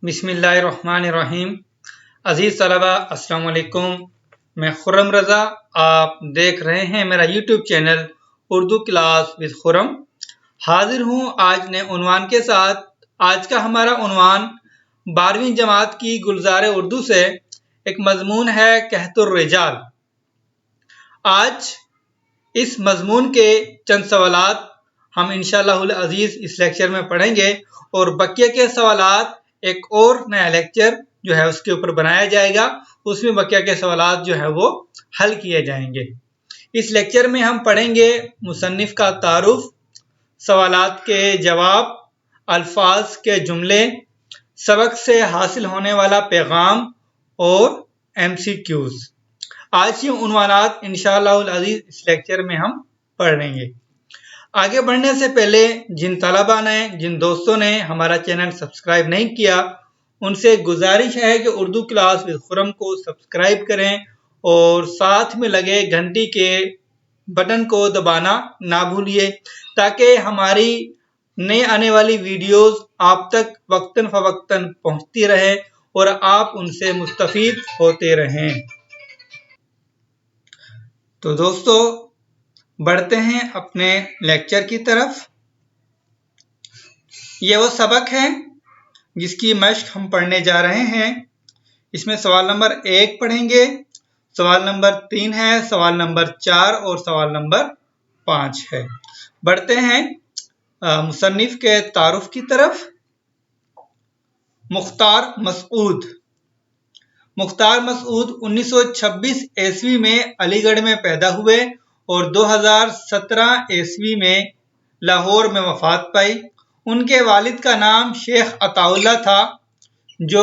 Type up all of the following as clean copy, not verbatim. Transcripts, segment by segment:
बिस्मिल्लाहिर्रहमानिर्रहीम। अजीज़ तलबा अस्सलाम वालेकुम। मैं खुर्रम रज़ा, आप देख रहे हैं मेरा YouTube channel Urdu class with Khurram. हाजिर हूँ आज नए उन्वान के साथ। आज का हमारा उन्वान 12वीं जमात की गुलजार उर्दू से एक मजमून है कहतुर रिजाल। आज इस मजमून के चंद सवालात हम इंशाअल्लाहुल अजीज़ इस लेक्चर में पढ़ेंगे और बकिया के सवालात एक और नया लेक्चर जो है उसके ऊपर बनाया जाएगा, उसमें बकिया के सवालात जो है वो हल किए जाएंगे। इस लेक्चर में हम पढ़ेंगे मुसन्निफ का तारुफ, सवालात के जवाब, अल्फाज के जुमले, सबक से हासिल होने वाला पैगाम और MCQs। आज ये उन्वानात इंशाअल्लाहुल अजीज़ इस लेक्चर में हम पढ़ लेंगे। आगे बढ़ने से पहले जिन तलबा ने, जिन दोस्तों ने हमारा चैनल सब्सक्राइब नहीं किया, उनसे गुजारिश है कि उर्दू क्लास विद खुर्रम को सब्सक्राइब करें और साथ में लगे घंटी के बटन को दबाना ना भूलिए, ताकि हमारी नई आने वाली वीडियोस आप तक वक्तन फवक्तन पहुंचती रहे और आप उनसे मुस्तफीद होते रहें। तो दोस्तों, बढ़ते हैं अपने लेक्चर की तरफ। ये वो सबक है जिसकी मश्क हम पढ़ने जा रहे हैं। इसमें सवाल नंबर 1 पढ़ेंगे, सवाल नंबर 3 है, सवाल नंबर 4 और सवाल नंबर 5 है। बढ़ते हैं मुसन्निफ के तारुफ की तरफ। मुख्तार मसऊद। मुख्तार मसऊद 1926 ईस्वी में अलीगढ़ में पैदा हुए और 2017 ईस्वी में लाहौर में वफात पाई। उनके वालिद का नाम शेख अताउल्ला था, जो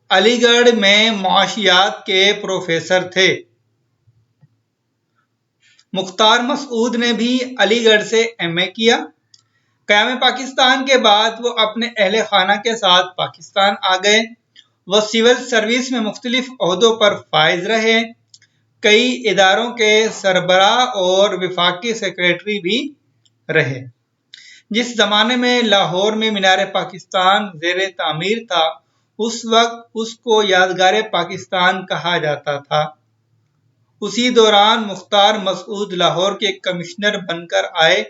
अलीगढ़ में मुआशियात के प्रोफेसर थे। मुख्तार मसऊद ने भी अलीगढ़ से MA किया। क़याम पाकिस्तान के बाद वो अपने अहले खाना के साथ पाकिस्तान आ गए। वह सिविल सर्विस में मुख्तलिफ ओहदों पर फाइज रहे। कई इदारों के सरबराह और विफाकी सेक्रेटरी भी रहे। जिस जमाने में लाहौर में मीनार पाकिस्तान ज़ेरे तामीर था, उस वक्त उसको यादगार पाकिस्तान कहा जाता था। उसी दौरान मुख्तार मसऊद लाहौर के कमिश्नर बनकर आए।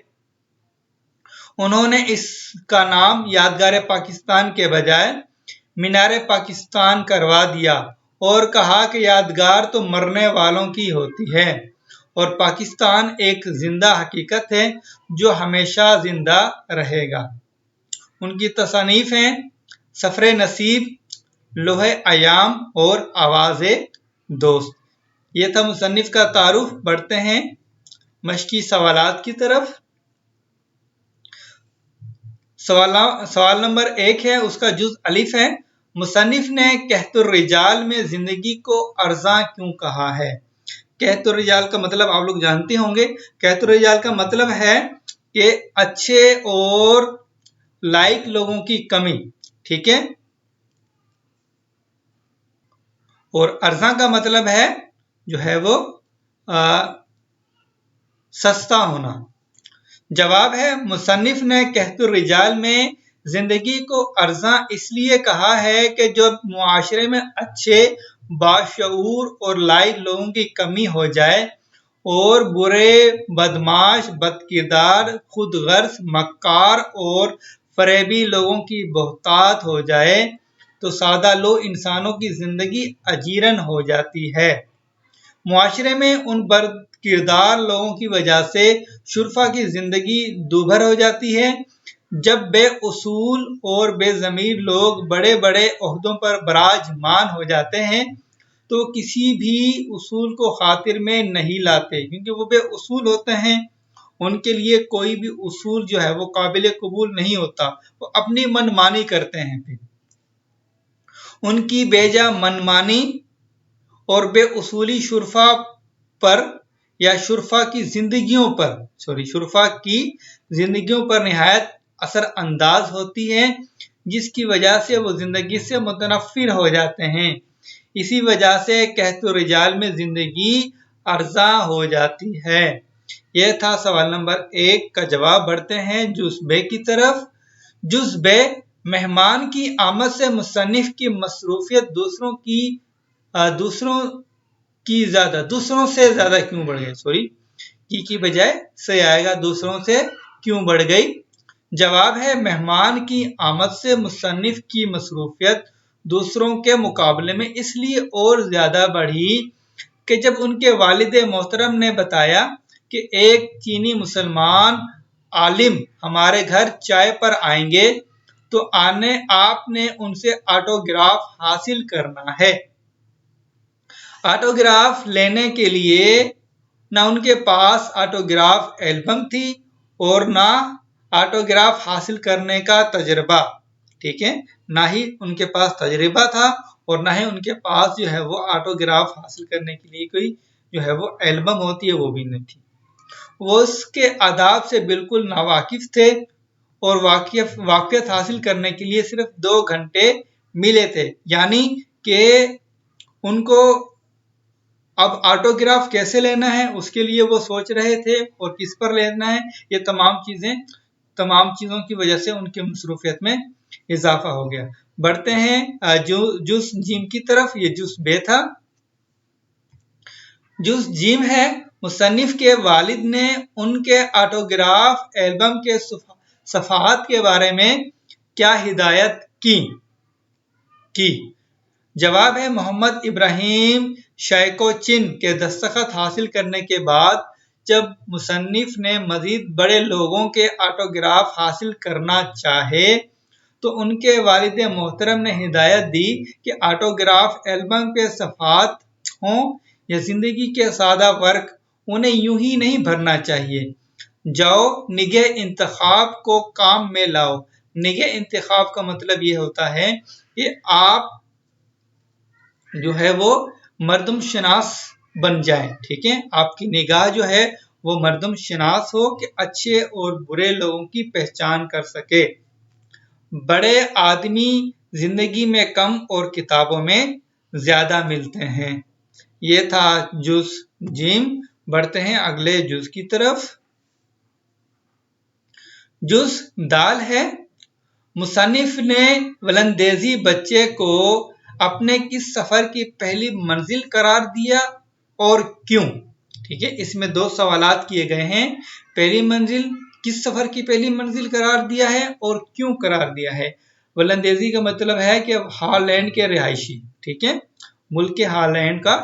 उन्होंने इसका नाम यादगार पाकिस्तान के बजाय मीनार पाकिस्तान करवा दिया और कहा कि यादगार तो मरने वालों की होती है और पाकिस्तान एक जिंदा हकीकत है जो हमेशा जिंदा रहेगा। उनकी तसानीफ हैं सफरे नसीब, लोहे अयाम और आवाज़े दोस्त। ये था मुसन्निफ का तारुफ। बढ़ते हैं मश्की सवालात की तरफ। सवाल नंबर 1 है, उसका जुज़ अलिफ है। मुसन्निफ ने कहतुर रिजाल में जिंदगी को अर्जा क्यों कहा है? कहतुर रिजाल का मतलब आप लोग जानते होंगे। कहतुर रिजाल का मतलब है कि अच्छे और लाइक लोगों की कमी, ठीक है। और अर्जा का मतलब है जो है वो सस्ता होना। जवाब है, मुसन्निफ ने कहतुर रिजाल में जिंदगी को अर्जा इसलिए कहा है कि जब मुआशरे में अच्छे, बाशऊर और लायक लोगों की कमी हो जाए और बुरे, बदमाश, बदकिरदार, खुदगर्ज, मक्कार और फरेबी लोगों की बहुतात हो जाए, तो सादा लो इंसानों की जिंदगी अजीरन हो जाती है। मुआशरे में उन बदकिरदार लोगों की वजह से शुरफा की जिंदगी दूभर हो जाती है। जब बेउसूल और बेज़मीर लोग बड़े बड़े ओहदों पर बराजमान हो जाते हैं, तो किसी भी उसूल को खातिर में नहीं लाते, क्योंकि वो बेउसूल होते हैं। उनके लिए कोई भी उसूल जो है वो काबिल कबूल नहीं होता। वो अपनी मनमानी करते हैं। फिर उनकी बेजा मनमानी और बेउसूली शुरफा पर या शुरफा की जिंदगियों पर निहायत असर अंदाज होती है, जिसकी वजह से वो जिंदगी से मुतनफ्फिर हो जाते हैं। इसी वजह से कहतुर रिजाल में जिंदगी अर्जा हो जाती है। यह था सवाल नंबर 1 का जवाब। बढ़ते हैं जुज़ बे की तरफ। जुज़ बे मेहमान की आमद से मुसन्निफ की मसरूफियत दूसरों से ज्यादा क्यों बढ़ गई? सॉरी, की बजाय से आएगा, दूसरों से क्यों बढ़ गई? जवाब है, मेहमान की आमद से मुसन्निफ की मसरूफियत दूसरों के मुकाबले में इसलिए और ज्यादा बढ़ी कि जब उनके वालिद मोहतरम ने बताया कि एक चीनी मुसलमान आलिम हमारे घर चाय पर आएंगे तो आपने उनसे ऑटोग्राफ हासिल करना है। ऑटोग्राफ लेने के लिए ना उनके पास ऑटोग्राफ एल्बम थी और ना ऑटोग्राफ हासिल करने का तजर्बा, ठीक है, ना ही उनके पास तजर्बा था और ना ही उनके पास जो है वो ऑटोग्राफ हासिल करने के लिए कोई जो है वो एल्बम होती है वो भी नहीं थी। वो उसके आदाब से बिल्कुल नावाकिफ थे और वाकियत हासिल करने के लिए सिर्फ 2 घंटे मिले थे, यानी कि उनको अब ऑटोग्राफ कैसे लेना है उसके लिए वो सोच रहे थे और किस पर लेना है। ये तमाम चीजों की वजह से उनकी मसरूफियत में इजाफा हो गया। बढ़ते हैं जुस जीम की तरफ। ये जुस बे था। जुस जीम है, मुसन्निफ के वालिद ने उनके ऑटोग्राफ एल्बम के सफाहत के बारे में क्या हिदायत की? जवाब है, मोहम्मद इब्राहिम शायकोचिन के दस्तखत हासिल करने के बाद जब मुसन्निफ ने मजीद बड़े लोगों के ऑटोग्राफ हासिल करना चाहे तो उनके वालिद मोहतरम ने हिदायत दी कि ऑटोग्राफ एल्बम के सफात हों या जिंदगी के सादा वर्क, उन्हें यूं ही नहीं भरना चाहिए। जाओ निगे इंतखाब को काम में लाओ। निगे इंतखाब का मतलब ये होता है कि आप जो है वो मर्दम शनास बन जाए, ठीक है, आपकी निगाह जो है वो मर्दम शनास हो कि अच्छे और बुरे लोगों की पहचान कर सके। बड़े आदमी जिंदगी में कम और किताबों में ज्यादा मिलते हैं। ये था जुज जिम। बढ़ते हैं अगले जुज की तरफ। जुज दाल है, मुसन्निफ ने वलंदेजी बच्चे को अपने किस सफर की पहली मंजिल करार दिया और क्यों? ठीक है, इसमें 2 सवालात किए गए हैं। पहली मंजिल, किस सफर की पहली मंजिल करार दिया है और क्यों करार दिया है? वलंदेजी का मतलब है कि हॉलैंड के रिहायशी, ठीक है, मुल्क के हॉलैंड का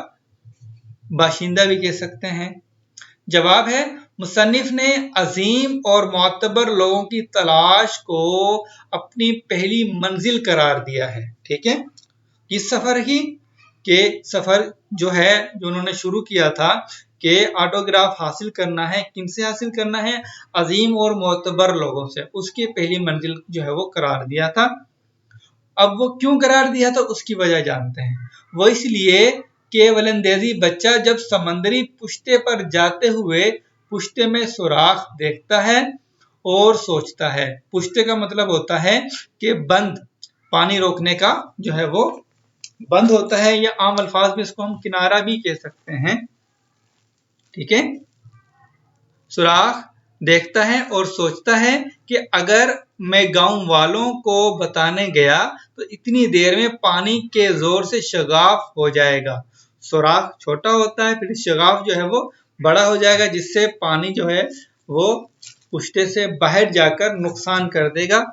बाशिंदा भी कह सकते हैं। जवाब है, मुसन्निफ ने अजीम और मोतबर लोगों की तलाश को अपनी पहली मंजिल करार दिया है। ठीक है, किस सफर की? के सफर जो है जो उन्होंने शुरू किया था कि ऑटोग्राफ हासिल करना है, किनसे हासिल करना है? अजीम और मोतबर लोगों से। उसकी पहली मंजिल जो है वो करार दिया था। अब वो क्यों करार दिया था उसकी वजह जानते हैं। वो इसलिए कि वलंदेजी बच्चा जब समंदरी पुश्ते पर जाते हुए पुश्ते में सुराख देखता है और सोचता है। पुश्ते का मतलब होता है कि बंद, पानी रोकने का जो है वो बंद होता है, या आम अल्फाज में इसको हम किनारा भी कह सकते हैं। ठीक है, सुराख देखता है और सोचता है कि अगर मैं गांव वालों को बताने गया तो इतनी देर में पानी के जोर से शगाफ हो जाएगा। सुराख छोटा होता है, फिर शगाफ जो है वो बड़ा हो जाएगा, जिससे पानी जो है वो पुश्ते से बाहर जाकर नुकसान कर देगा,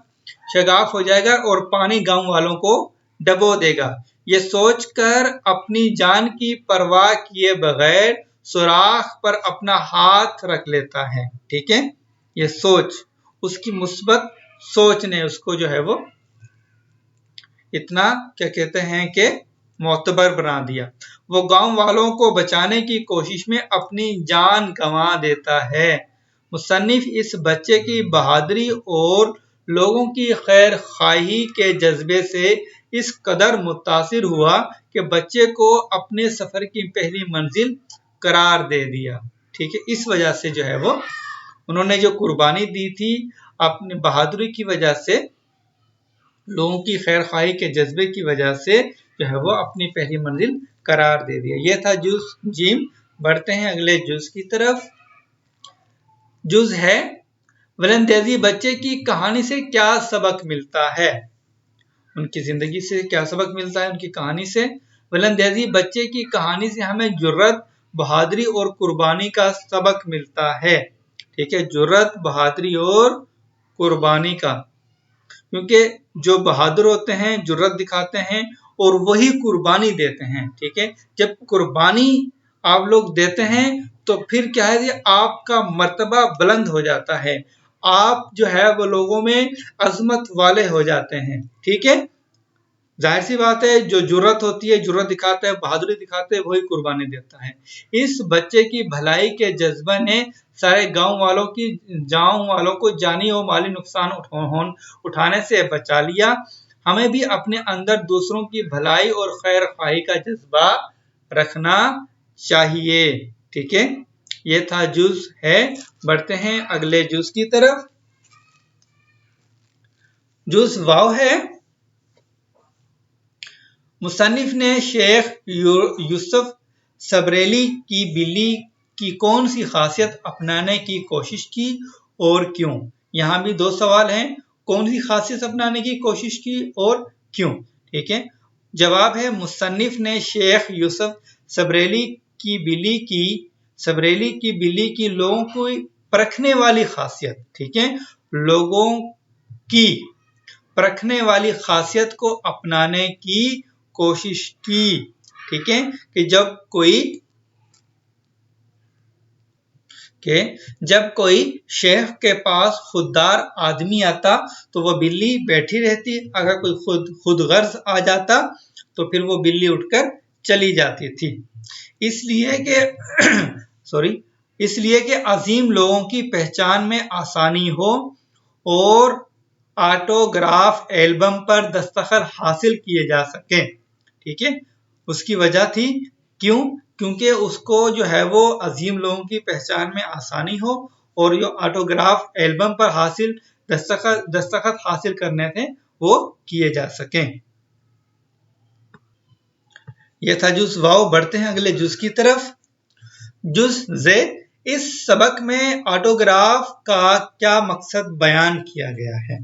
शगाफ हो जाएगा और पानी गांव वालों को डबो देगा। ये सोचकर अपनी जान की परवाह किए बगैर सुराख पर अपना हाथ रख लेता है। ठीक है, ये सोच, उसकी मुस्बत सोच ने उसको जो है वो इतना क्या कहते हैं कि मोतबर बना दिया। वो गांव वालों को बचाने की कोशिश में अपनी जान गंवा देता है। मुसन्निफ इस बच्चे की बहादुरी और लोगों की खैर खाही के जज्बे से इस कदर मुतासिर हुआ कि बच्चे को अपने सफर की पहली मंजिल करार दे दिया। ठीक है, इस वजह से जो है वो उन्होंने जो कुर्बानी दी थी अपनी बहादुरी की वजह से, लोगों की खैर खाही के जज्बे की वजह से जो है वो अपनी पहली मंजिल करार दे दिया। यह था जुज जिम। बढ़ते हैं अगले जुज की तरफ। जुज है, वलंदेजी बच्चे की कहानी से क्या सबक मिलता है? उनकी जिंदगी से क्या सबक मिलता है, उनकी कहानी से। वलंदेजी बच्चे की कहानी से हमें जुर्रत, बहादुरी और कुर्बानी का सबक मिलता है। ठीक है, जुर्रत, बहादुरी और कुर्बानी का, क्योंकि जो बहादुर होते हैं जुर्रत दिखाते हैं और वही कुर्बानी देते हैं। ठीक है, जब कुर्बानी आप लोग देते हैं तो फिर क्या है, आपका मर्तबा बुलंद हो जाता है, आप जो है वो लोगों में अजमत वाले हो जाते हैं। ठीक है, जाहिर सी बात है, जो जुर्रत होती है, जुर्रत दिखाता है, बहादुरी दिखाता है, वही कुर्बानी देता है। इस बच्चे की भलाई के जज्बे ने सारे गांव वालों को जानी और माली नुकसान उठाने से बचा लिया। हमें भी अपने अंदर दूसरों की भलाई और खैर ख्वाही का जज्बा रखना चाहिए। ठीक है, ये था जुज है। बढ़ते हैं अगले जुज की तरफ। जुज वाव है। मुसन्निफ ने शेख यूसुफ सबरेली की बिल्ली की कौन सी खासियत अपनाने की कोशिश की और क्यों? यहां भी दो सवाल हैं, कौन सी खासियत अपनाने की कोशिश की और क्यों? ठीक है, जवाब है मुसन्निफ ने शेख यूसुफ सबरेली की बिल्ली की लोगों को परखने वाली खासियत, ठीक है, लोगों की परखने वाली खासियत को अपनाने की कोशिश की। ठीक है, कि जब कोई शेख के पास खुददार आदमी आता तो वह बिल्ली बैठी रहती, अगर कोई खुदगर्ज आ जाता तो फिर वो बिल्ली उठकर चली जाती थी। इसलिए कि अजीम लोगों की पहचान में आसानी हो और ऑटोग्राफ एल्बम पर दस्तखत हासिल किए जा सके। ठीक है, उसकी वजह थी, क्यों? क्योंकि उसको जो है वो अजीम लोगों की पहचान में आसानी हो और जो ऑटोग्राफ एल्बम पर दस्तखत हासिल करने थे वो किए जा सके। ये था जुज वाव। बढ़ते हैं अगले जुज की तरफ। जुज जे, इस सबक में ऑटोग्राफ का क्या मकसद बयान किया गया है?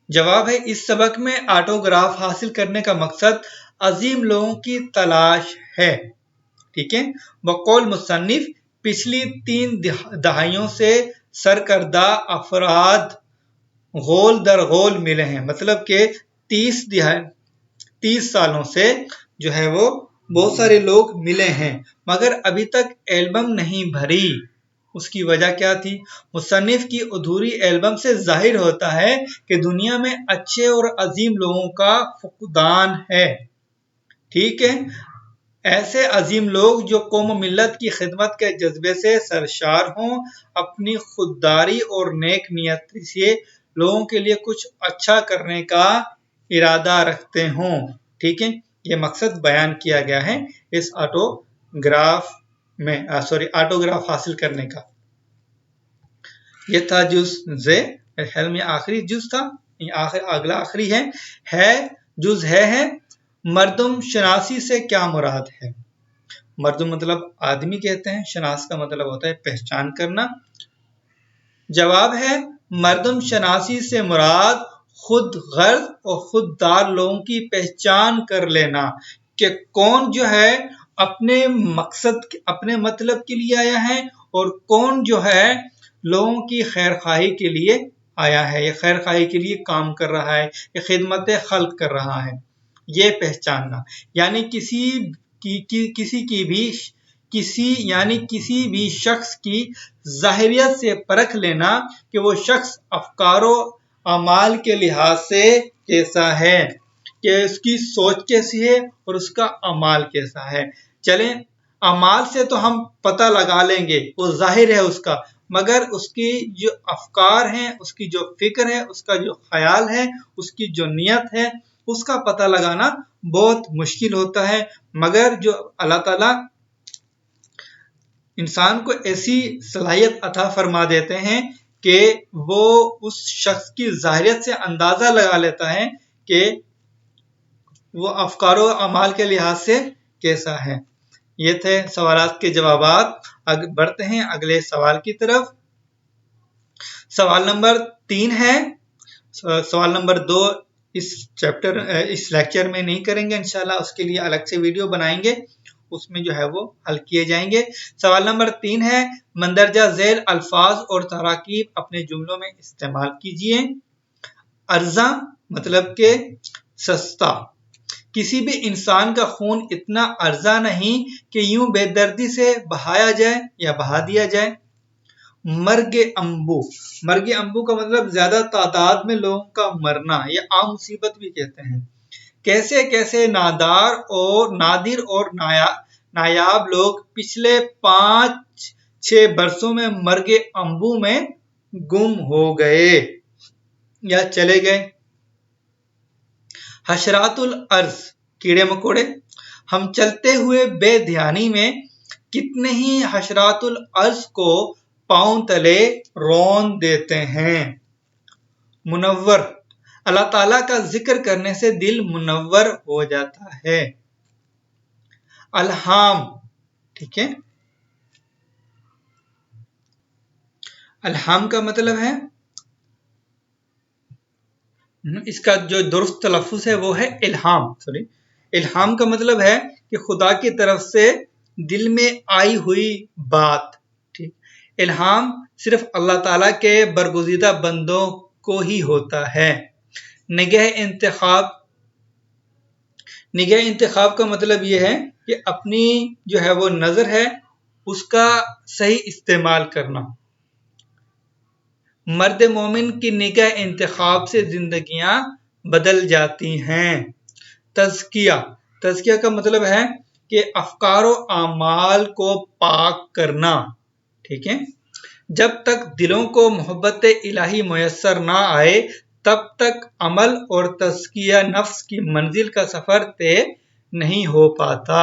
जवाब है, इस सबक में ऑटोग्राफ हासिल करने का मकसद अजीम लोगों की तलाश है। ठीक है, बकौल मुसन्निफ पिछली 3 दहाइयों से सरकर्दा अफराद गोल दर गोल मिले हैं, मतलब के 30 सालों से जो है वो बहुत सारे लोग मिले हैं, मगर अभी तक एल्बम नहीं भरी। उसकी वजह क्या थी? मुसन्निफ की अधूरी एल्बम से जाहिर होता है कि दुनिया में अच्छे और अजीम लोगों का फुकदान है। ठीक है, ऐसे अजीम लोग जो कौम मिल्लत की खिदमत के जज्बे से सरशार हों, अपनी खुददारी और नेक नियत से लोगों के लिए कुछ अच्छा करने का इरादा रखते हों। ठीक है, ये मकसद बयान किया गया है इस ऑटोग्राफ हासिल करने का। ये था जुज जे, ख्याल में आखिरी जुज था, अगला आखिरी है जुज है। मर्दम शनासी से क्या मुराद है? मर्दम मतलब आदमी कहते हैं, शनास का मतलब होता है पहचान करना। जवाब है, मर्दम शनासी से मुराद खुद गर्ज और खुददार लोगों की पहचान कर लेना कि कौन जो है अपने मतलब के लिए आया है और कौन जो है लोगों की खैर खाही के लिए आया है, या खैर खाही के लिए काम कर रहा है, या खिदमत खल्क कर रहा है, ये पहचानना। यानी किसी भी शख्स की जाहिरियत से परख लेना कि वो शख्स अफकारो अमाल के लिहाज से कैसा है, कि उसकी सोच कैसी है और उसका अमाल कैसा है। चलें, अमाल से तो हम पता लगा लेंगे, वो जाहिर है उसका, मगर उसकी जो अफकार हैं, उसकी जो फिक्र है, उसका जो ख्याल है, उसकी जो नियत है, उसका पता लगाना बहुत मुश्किल होता है। मगर जो अल्लाह ताला इंसान को ऐसी सलाहियत अता फरमा देते हैं कि वो उस शख्स की जाहिरियत से अंदाजा लगा लेता है कि वो अफकारो अमाल के लिहाज से कैसा है। ये थे सवालात के जवाबात। बढ़ते हैं अगले सवाल की तरफ। सवाल नंबर 3 है। सवाल नंबर 2 इस लेक्चर में नहीं करेंगे इंशाल्लाह, उसके लिए अलग से वीडियो बनाएंगे, उसमें जो है वो हल किए जाएंगे। सवाल नंबर 3 है, मंदरजा झेल अल्फाज और तराकीब अपने जुमलों में इस्तेमाल कीजिए। अर्जा मतलब के सस्ता, किसी भी इंसान का खून इतना अर्जा नहीं कि यूं बेदर्दी से बहाया जाए या बहा दिया जाए। मर्ग अम्बू, मर्ग अम्बू का मतलब ज्यादा तादाद में लोगों का मरना, या आम मुसीबत भी कहते हैं। कैसे कैसे नादिर और नायाब लोग पिछले 5-6 बरसों में मर्ग अम्बू में गुम हो गए या चले गए। हशरातुल अर्ज, कीड़े मकोड़े, हम चलते हुए बेध्यानी में कितने ही हशरातुल अर्ज को पांव तले रौंद देते हैं। मुनव्वर, अल्लाह ताला का जिक्र करने से दिल मुनव्वर हो जाता है। अल्हाम, ठीक है, अल्हाम का मतलब है, इसका जो दुरुस्त तलफ्फुज़ है वो है इल्हाम। इल्हाम का मतलब है कि खुदा की तरफ से दिल में आई हुई बात। ठीक, इल्हाम सिर्फ अल्लाह ताला के बरगुज़ीदा बंदों को ही होता है। निगाह इंतखाब का मतलब यह है कि अपनी जो है वो नजर है उसका सही इस्तेमाल करना। मर्द मोमिन की निगाह इंतखाब से जिंदगियां बदल जाती हैं। तज़किया का मतलब है कि अफकारो आमाल को पाक करना। ठीक है, जब तक दिलों को मोहब्बत इलाही मुयस्सर ना आए तब तक अमल और तज़किया नफ्स की मंजिल का सफर तय नहीं हो पाता।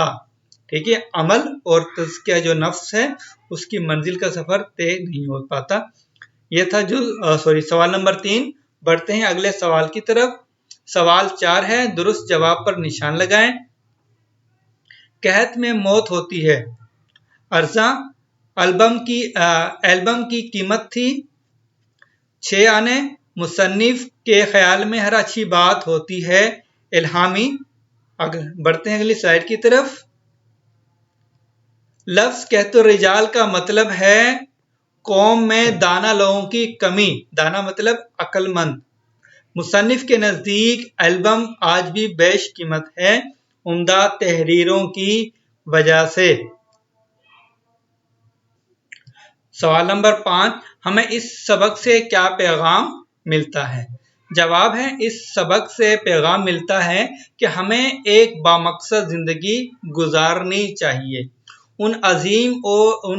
ठीक है, अमल और तज़किया जो नफ्स है उसकी मंजिल का सफर तय नहीं हो पाता। यह था सवाल नंबर 3। बढ़ते हैं अगले सवाल की तरफ। सवाल 4 है, दुरुस्त जवाब पर निशान लगाएं। कहत में मौत होती है। अर्जा, एल्बम की कीमत थी 6 आने। मुसन्निफ के ख्याल में हर अच्छी बात होती है इल्हामी। बढ़ते हैं अगली स्लाइड की तरफ। लफ्ज कहतो रिजाल का मतलब है कौम में दाना लोगों की कमी। दाना मतलब अक्लमंद। मुसन्निफ के नजदीक एल्बम आज भी बेश कीमत है उम्दा तहरीरों की वजह से। सवाल नंबर 5, हमें इस सबक से क्या पैगाम मिलता है? जवाब है, इस सबक से पैगाम मिलता है कि हमें एक बामकसद जिंदगी गुजारनी चाहिए। उन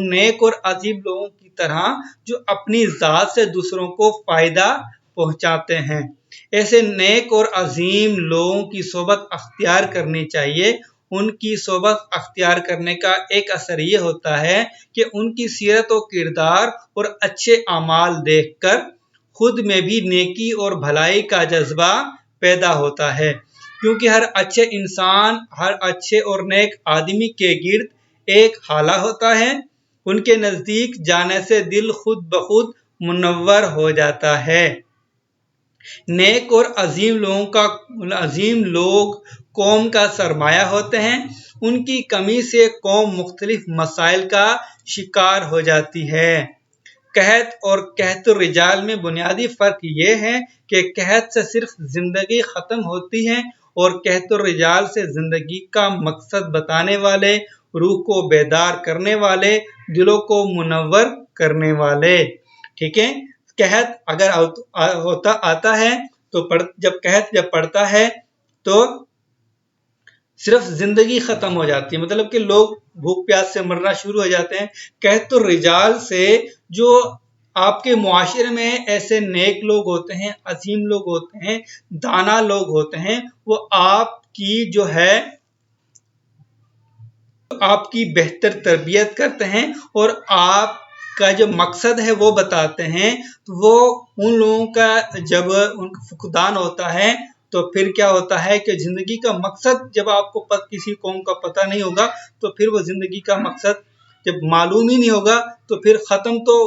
नेक और अजीब लोगों की तरह जो अपनी जात से दूसरों को फायदा पहुंचाते हैं। ऐसे नेक और अजीम लोगों की सोबत अख्तियार करनी चाहिए। उनकी सोबत अख्तियार करने का एक असर ये होता है कि उनकी सीरत और किरदार और अच्छे अमाल देखकर खुद में भी नेकी और भलाई का जज्बा पैदा होता है, क्योंकि हर अच्छे इंसान, हर अच्छे और नेक आदमी के गिर्द एक हाला होता है। उनके नजदीक जाने से दिल खुद ब खुद मुनव्वर हो जाता है। नेक और अजीम लोग कौम का सरमाया होते हैं। उनकी कमी से कौम मुख्तलिफ मसाइल का शिकार हो जाती है। कहत और कहतुर रिजाल में बुनियादी फर्क ये है कि कहत से सिर्फ जिंदगी खत्म होती है और कहतुर रिजाल से जिंदगी का मकसद बताने वाले, रूह को बेदार करने वाले, दिलों को मुनव्वर करने वाले। ठीक है, कहत अगर आता है तो जब पढ़ता है तो सिर्फ जिंदगी खत्म हो जाती है, मतलब कि लोग भूख प्यास से मरना शुरू हो जाते हैं। कहतुर रिजाल से जो आपके मुआशरे में ऐसे नेक लोग होते हैं, अजीम लोग होते हैं, दाना लोग होते हैं, वो आपकी जो है आपकी बेहतर तरबियत करते हैं और आपका जो मकसद है वो बताते हैं। तो वो उन लोगों का जब उनका फुकदान होता है तो फिर क्या होता है कि जिंदगी का मकसद जब आपको किसी कौम का पता नहीं होगा तो फिर वो जिंदगी का मकसद जब मालूम ही नहीं होगा तो फिर खत्म तो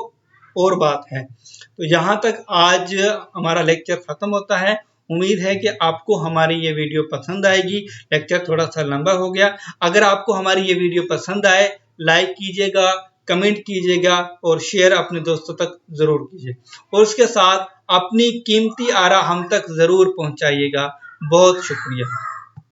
और बात है। तो यहाँ तक आज हमारा लेक्चर खत्म होता है। امید ہے کہ آپ کو ہماری یہ ویڈیو پسند آئے گی۔ لیکچر تھوڑا سا لمبا ہو گیا۔ اگر آپ کو ہماری یہ ویڈیو پسند آئے، لائک کیجیے گا، کمنٹ کیجیے گا اور شیئر اپنے دوستوں تک ضرور کیجیے، اور اس کے ساتھ اپنی قیمتی آرا ہم تک ضرور پہنچائیے گا۔ بہت شکریہ۔